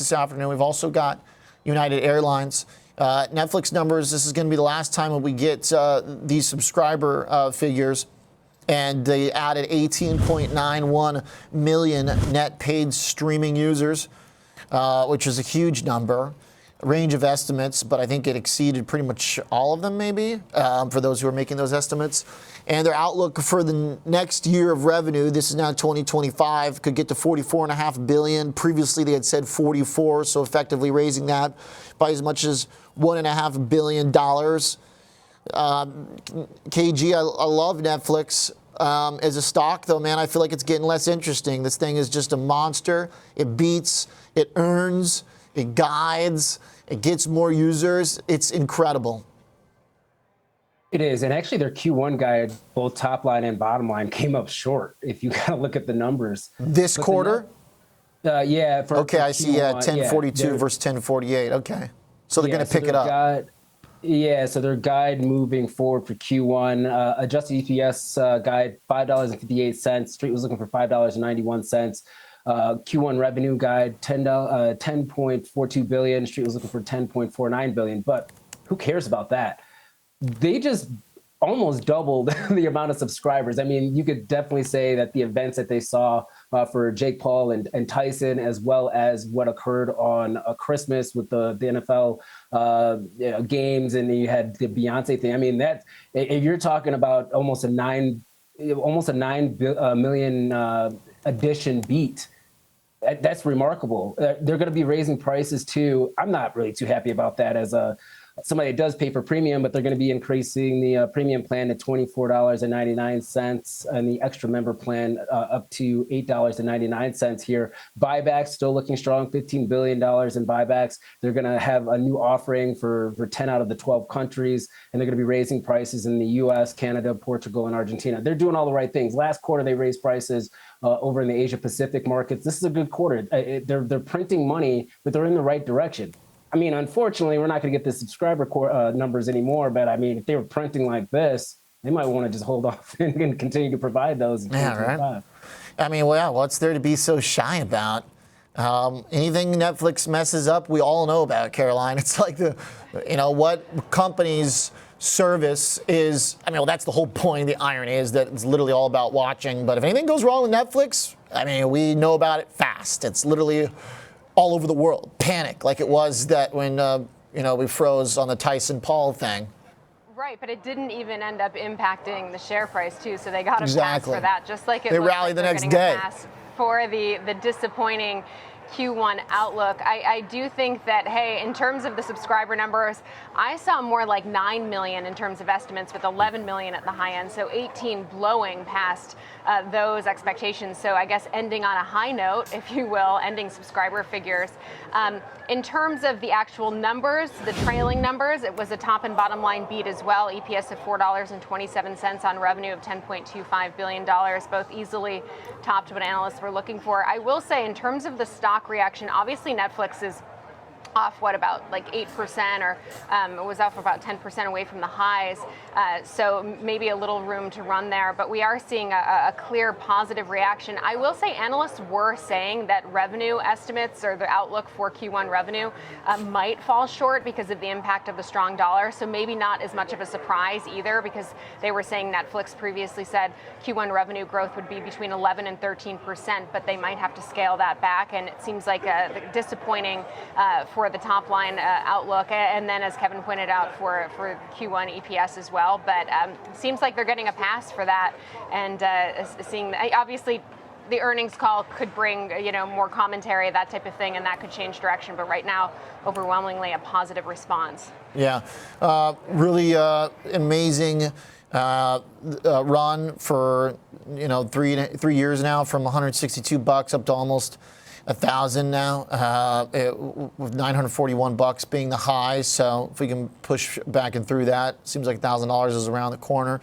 this afternoon. We've also got United Airlines. Netflix numbers, this is going to be the last time that we get these subscriber figures. And they added 18.91 million net paid streaming users, which is a huge number. Range of estimates, but I think it exceeded pretty much all of them, maybe, for those who are making those estimates. And their outlook for the next year of revenue, this is now 2025, could get to $44.5 billion. Previously, they had said 44, so effectively raising that by as much as $1.5 billion. KG, I love Netflix. As a stock, though, man, I feel like it's getting less interesting. This thing is just a monster. It beats, it earns, it guides, it gets more users. It's incredible. It is. And actually their Q1 guide, both top line and bottom line, came up short if you kind of look at the numbers. This quarter? Yeah. Okay, I see. Yeah, 1042 versus 1048. Okay. So they're going to pick it up. So their guide moving forward for Q1, adjusted EPS guide, $5.58. Street was looking for $5.91. Q1 revenue guide, $10.42 billion. Street was looking for $10.49 billion. But who cares about that? They just almost doubled the amount of subscribers. I mean, you could definitely say that the events that they saw for Jake Paul and Tyson, as well as what occurred on Christmas with the NFL games, and then you had the Beyonce thing. I mean, that if you're talking about almost a 9 million addition beat, that's remarkable. They're going to be raising prices too. I'm not really too happy about that as somebody that does pay for premium, but they're going to be increasing the premium plan to $24.99 and the extra member plan up to $8.99 here. Buybacks still looking strong, $15 billion in buybacks. They're going to have a new offering for 10 out of the 12 countries, and they're going to be raising prices in the U.S., Canada, Portugal, and Argentina. They're doing all the right things. Last quarter, they raised prices over in the Asia Pacific markets. This is a good quarter. They're printing money, but they're in the right direction. I mean, unfortunately, we're not going to get the subscriber numbers anymore. But I mean, if they were printing like this, they might want to just hold off and continue to provide those. Yeah, right. I mean, well, yeah, what's there to be so shy about? Anything Netflix messes up, we all know about, Caroline. It's like what company's service is. I mean, well, that's the whole point. The irony is that it's literally all about watching. But if anything goes wrong with Netflix, I mean, we know about it fast. It's literally all over the world. Panic, like it was that when we froze on the Tyson Paul thing. Right, but it didn't even end up impacting the share price too, so they got a pass for that. Just like they rallied the next day for the disappointing Q1 outlook. I do think that, hey, in terms of the subscriber numbers, I saw more like 9 million in terms of estimates, with 11 million at the high end, so 18 blowing past those expectations. So I guess ending on a high note, if you will, ending subscriber figures. In terms of the actual numbers, the trailing numbers, it was a top and bottom line beat as well. EPS of $4.27 on revenue of $10.25 billion, both easily topped what analysts were looking for. I will say, in terms of the stock reaction, obviously Netflix is off, about like 8%, or it was off about 10% away from the highs. So maybe a little room to run there, but we are seeing a clear positive reaction. I will say analysts were saying that revenue estimates, or the outlook for Q1 revenue, might fall short because of the impact of the strong dollar. So maybe not as much of a surprise either, because they were saying Netflix previously said Q1 revenue growth would be between 11 and 13%, but they might have to scale that back. And it seems like disappointing for the top line outlook, and then, as Kevin pointed out, for Q1 EPS as well. But seems like they're getting a pass for that, and seeing obviously the earnings call could bring more commentary, that type of thing, and that could change direction. But right now, overwhelmingly a positive response. Yeah, really amazing run for 3 years now, from $162 up to almost 1,000 now, with $941 being the high. So if we can push back and through that, seems like $1,000 is around the corner.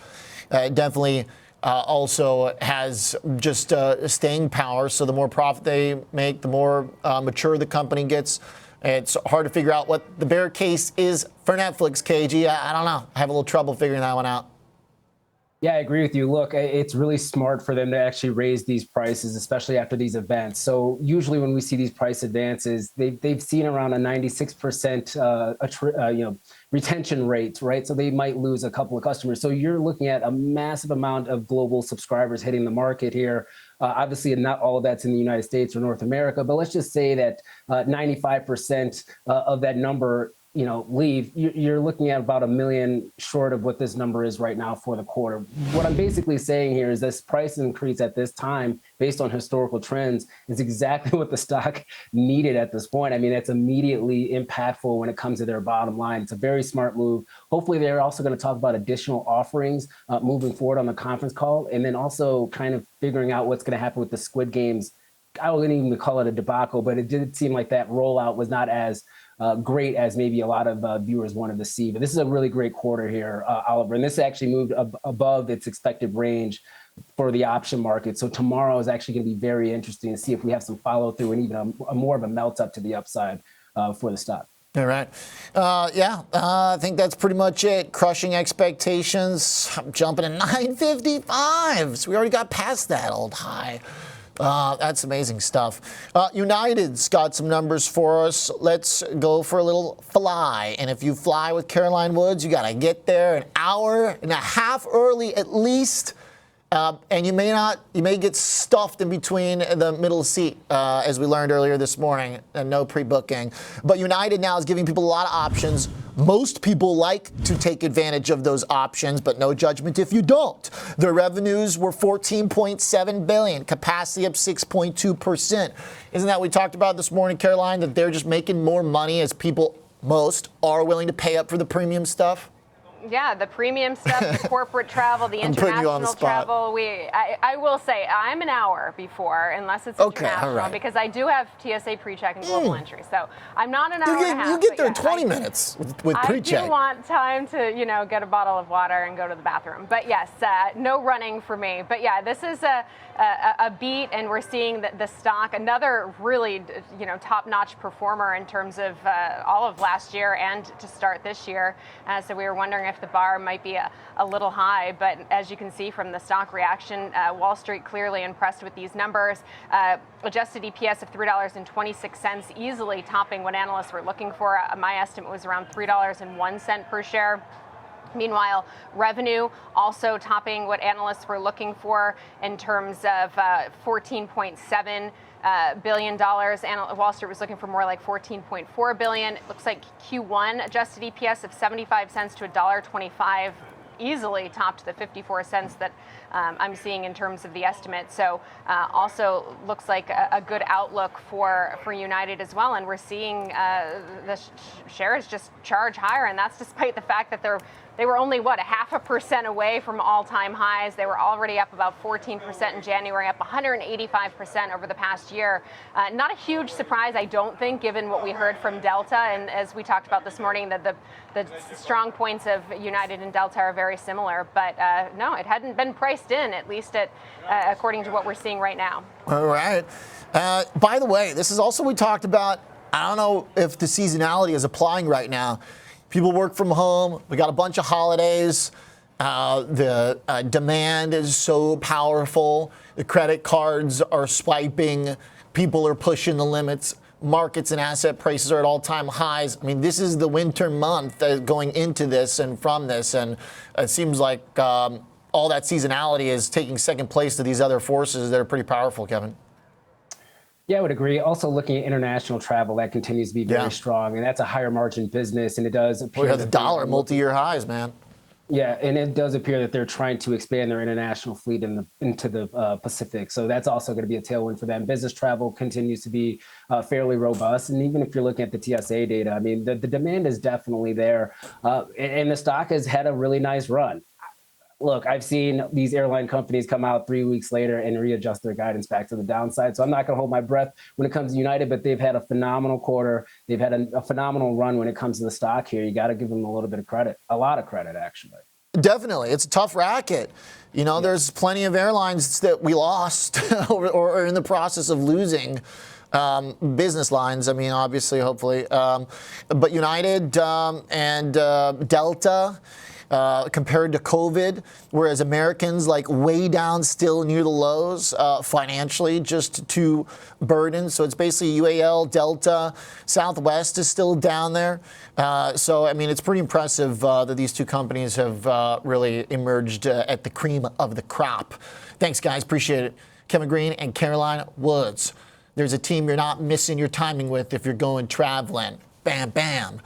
Definitely also has just staying power. So the more profit they make, the more mature the company gets. It's hard to figure out what the bear case is for Netflix, KG. I don't know. I have a little trouble figuring that one out. Yeah, I agree with you. Look, it's really smart for them to actually raise these prices, especially after these events. So usually when we see these price advances, they've seen around a 96% retention rate, right? So they might lose a couple of customers. So you're looking at a massive amount of global subscribers hitting the market here. Obviously, not all of that's in the United States or North America, but let's just say that 95% of that number leave, you're looking at about 1 million short of what this number is right now for the quarter. What I'm basically saying here is this price increase at this time, based on historical trends, is exactly what the stock needed at this point. I mean, it's immediately impactful when it comes to their bottom line. It's a very smart move. Hopefully, they're also going to talk about additional offerings moving forward on the conference call, and then also kind of figuring out what's going to happen with the Squid Games. I wouldn't even call it a debacle, but it did seem like that rollout was not as great as maybe a lot of viewers wanted to see. But this is a really great quarter here, Oliver. And this actually moved above its expected range for the option market. So tomorrow is actually going to be very interesting to see if we have some follow through and even a more of a melt up to the upside for the stock. All right. I think that's pretty much it. Crushing expectations. I'm jumping at 955. So we already got past that old high. That's amazing stuff. United's got some numbers for us. Let's go for a little fly. And if you fly with Caroline Woods, you got to get there an hour and a half early at least. And you may get stuffed in between the middle seat, as we learned earlier this morning, and no pre-booking. But United now is giving people a lot of options. Most people like to take advantage of those options, but no judgment if you don't. Their revenues were $14.7 billion, capacity up 6.2%. Isn't that what we talked about this morning, Caroline, that they're just making more money as most are willing to pay up for the premium stuff? Yeah, the premium stuff, the corporate travel, the international travel. I will say I'm an hour before, unless it's international, because I do have TSA pre-check and global entry. So I'm not an hour and a half. You get there 20 minutes with pre-check. I do want time to, get a bottle of water and go to the bathroom. But yes, no running for me. But yeah, this is a beat, and we're seeing the stock, another really, top-notch performer in terms of all of last year and to start this year. So we were wondering if the bar might be a little high, but as you can see from the stock reaction, Wall Street clearly impressed with these numbers. Adjusted EPS of $3.26, easily topping what analysts were looking for. My estimate was around $3.01 per share. Meanwhile, revenue also topping what analysts were looking for in terms of $14.7 billion. Wall Street was looking for more like $14.4 billion. It looks like Q1 adjusted EPS of 75 cents to $1.25 easily topped the 54 cents that I'm seeing in terms of the estimate. So also looks like a good outlook for United as well. And we're seeing the shares just charge higher. And that's despite the fact that they were only, 0.5% away from all-time highs. They were already up about 14% in January, up 185% over the past year. Not a huge surprise, I don't think, given what we heard from Delta. And as we talked about this morning, that the strong points of United and Delta are very similar. But no, it hadn't been priced in, at least according to what we're seeing right now. All right. By the way, this is also we talked about. I don't know if the seasonality is applying right now. People work from home. We got a bunch of holidays. The demand is so powerful. The credit cards are swiping. People are pushing the limits. Markets and asset prices are at all-time highs. I mean, this is the winter month going into this and from this. And it seems like all that seasonality is taking second place to these other forces that are pretty powerful, Kevin. Yeah, I would agree. Also, looking at international travel, that continues to be very strong, and that's a higher margin business, and it does appear that the dollar multi-year highs, man. Yeah, and it does appear that they're trying to expand their international fleet into the Pacific, so that's also going to be a tailwind for them. Business travel continues to be fairly robust, and even if you're looking at the TSA data, I mean, the demand is definitely there, and the stock has had a really nice run. Look, I've seen these airline companies come out 3 weeks later and readjust their guidance back to the downside. So I'm not going to hold my breath when it comes to United, but they've had a phenomenal quarter. They've had a phenomenal run when it comes to the stock here. You got to give them a little bit of credit, a lot of credit, actually. Definitely. It's a tough racket. There's plenty of airlines that we lost or are in the process of losing. Business lines, I mean, obviously, hopefully. But United and Delta, compared to COVID, whereas Americans like way down still near the lows financially, just too burdened. So it's basically UAL, Delta, Southwest is still down there. So, I mean, it's pretty impressive that these two companies have really emerged at the cream of the crop. Thanks, guys. Appreciate it. Kevin Green and Caroline Woods. There's a team you're not missing your timing with if you're going traveling. Bam, bam.